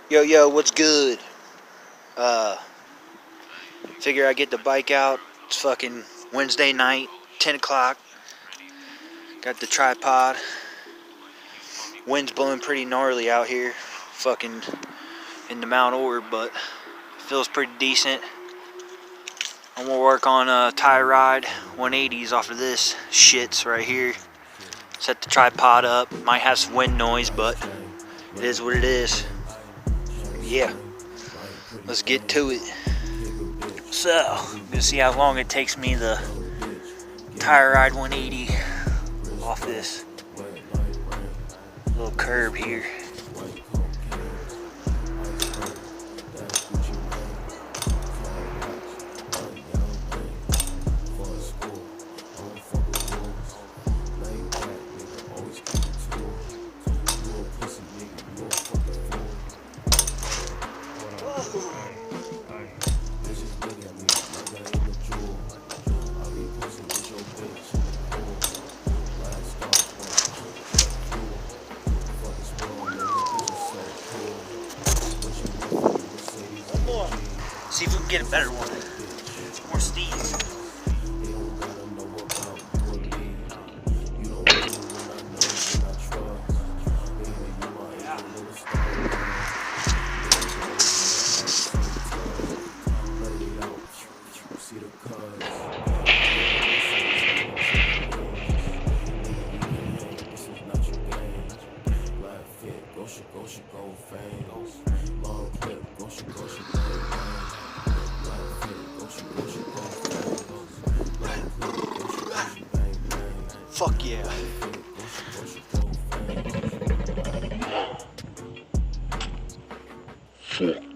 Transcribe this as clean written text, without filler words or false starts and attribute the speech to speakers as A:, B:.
A: Yo, what's good? Figure I get the bike out. It's fucking Wednesday night, 10 o'clock. Got the tripod. Wind's blowing pretty gnarly out here. Fucking in the Mount Orb, but feels pretty decent. I'm gonna work on a tie ride 180s off of this shits right here. Set the tripod up. Might have some wind noise, but it is what it is. Yeah, let's get to it. So, I'm gonna see how long it takes me to tire ride 180 off this little curb here. See if we can get a better one. More steez. Fuck yeah. Fuck